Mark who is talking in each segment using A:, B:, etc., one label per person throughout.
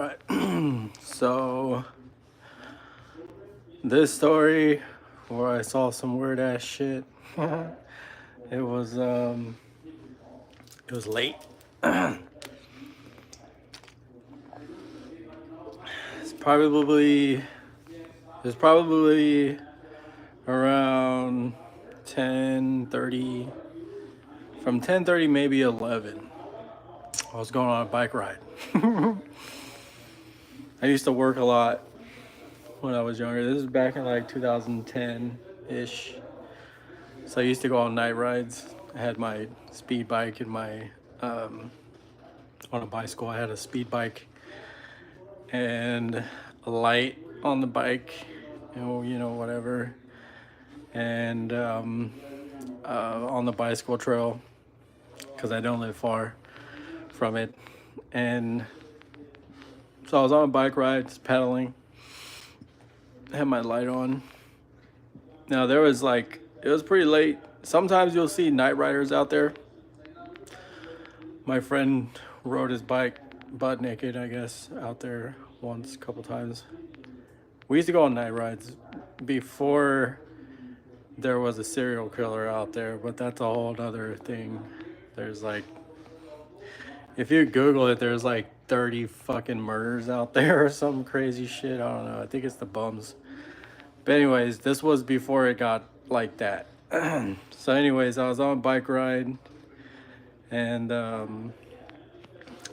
A: Right. So this story where I saw some weird ass shit. it was um it was late. It's probably it's probably around 10:30, from 10:30 maybe 11. I was going on a bike ride. I used to work a lot when I was younger. This is back in like 2010-ish. So I used to go on night rides. I had my speed bike and my on a bicycle. I had a speed bike and a light on the bike, whatever. And on the bicycle trail, because I don't live far from it. And so I was on a bike ride, just pedaling, had my light on. Now there was it was pretty late. Sometimes you'll see night riders out there. My friend rode his bike butt naked, I guess, out there once, a couple times. We used to go on night rides before there was a serial killer out there, but that's a whole other thing. There's if you Google it, there's 30 fucking murders out there or some crazy shit. I don't know. I think it's the bums. But anyways, this was before it got like that. So anyways, I was on a bike ride and I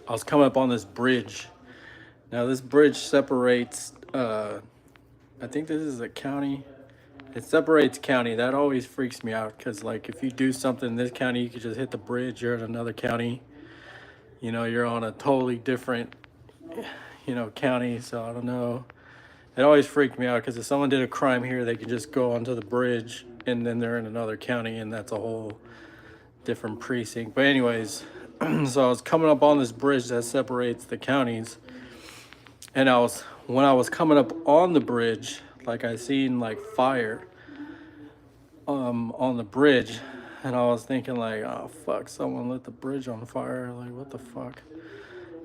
A: was coming up on this bridge. Now this bridge separates, I think this is a county. It separates county. That always freaks me out because if you do something in this county, you could just hit the bridge. You're in another county. You're on a totally different, county. So I don't know. It always freaked me out because if someone did a crime here, they could just go onto the bridge and then they're in another county and that's a whole different precinct. But anyways, so I was coming up on this bridge that separates the counties, and when I was coming up on the bridge, I seen fire on the bridge, and I was thinking oh fuck, someone lit the bridge on fire, what the fuck.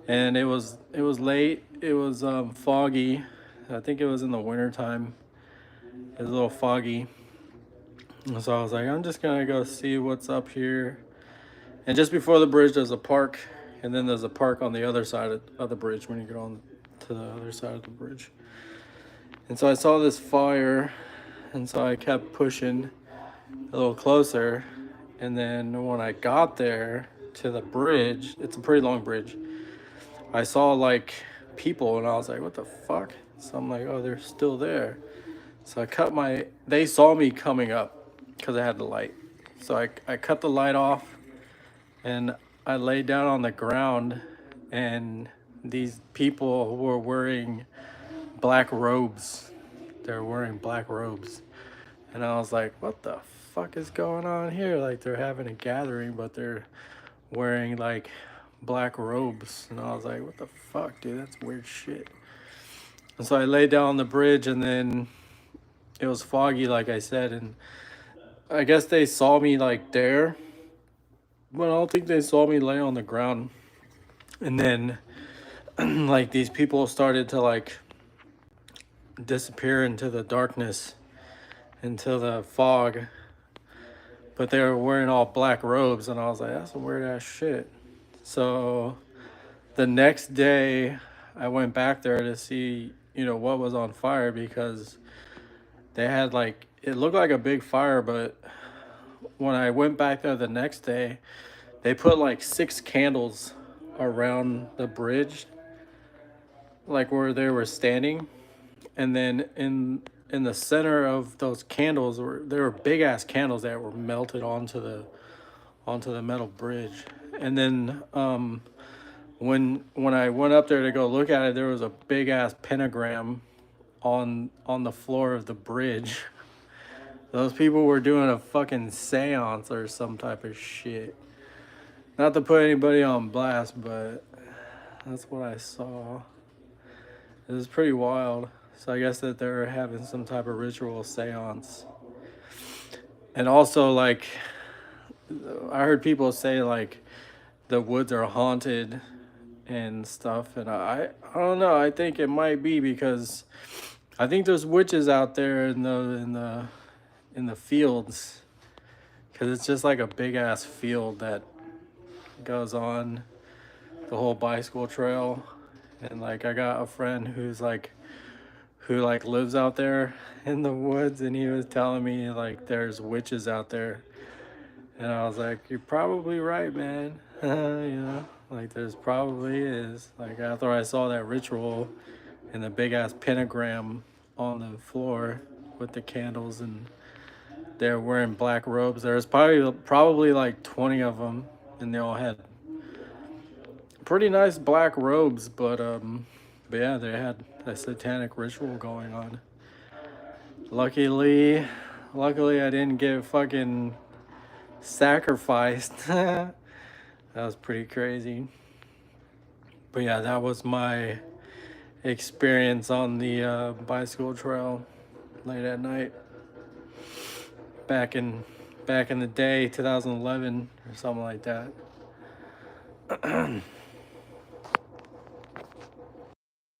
A: And it was late, it was foggy. I think it was in the winter time. It was a little foggy. So I was like, I'm just gonna go see what's up here. And just before the bridge, there's a park, and then there's a park on the other side of the bridge when you get on to the other side of the bridge. And so I saw this fire, and so I kept pushing a little closer. And then when I got there to the bridge, it's a pretty long bridge, I saw people, and I was like, what the fuck? So I'm like, oh, they're still there. So they saw me coming up because I had the light. So I cut the light off and I laid down on the ground, and these people were wearing black robes. They're wearing black robes. And I was like, what the fuck is going on here? They're having a gathering, but they're wearing black robes. And I was like, what the fuck, dude? That's weird shit. And so I laid down on the bridge, and then it was foggy, like I said, and I guess they saw me there, but I don't think they saw me lay on the ground. And then these people started to disappear into the darkness, into the fog, but they were wearing all black robes, and I was like, that's some weird ass shit. So the next day I went back there to see what was on fire, because they had it looked like a big fire, but when I went back there the next day, they put 6 candles around the bridge, where they were standing. And then in the center of those candles there were big ass candles that were melted onto the metal bridge. And then when I went up there to go look at it, there was a big ass pentagram on the floor of the bridge. Those people were doing a fucking seance or some type of shit. Not to put anybody on blast, but that's what I saw. It was pretty wild. So I guess that they're having some type of ritual seance. And also, I heard people say the woods are haunted and stuff. And I don't know. I think it might be because I think there's witches out there in the fields, because it's just like a big ass field that goes on the whole bicycle trail. And like I got a friend who like lives out there in the woods, and he was telling me like there's witches out there. And I was like, you're probably right, man. You know, like there's probably is. Like after I saw that ritual and the big ass pentagram on the floor with the candles, and they're wearing black robes. There's probably like 20 of them, and they all had pretty nice black robes, but yeah, they had a satanic ritual going on. Luckily, luckily I didn't get fucking sacrificed. That was pretty crazy. But yeah, that was my experience on the bicycle trail late at night back in back in the day, 2011 or something like that.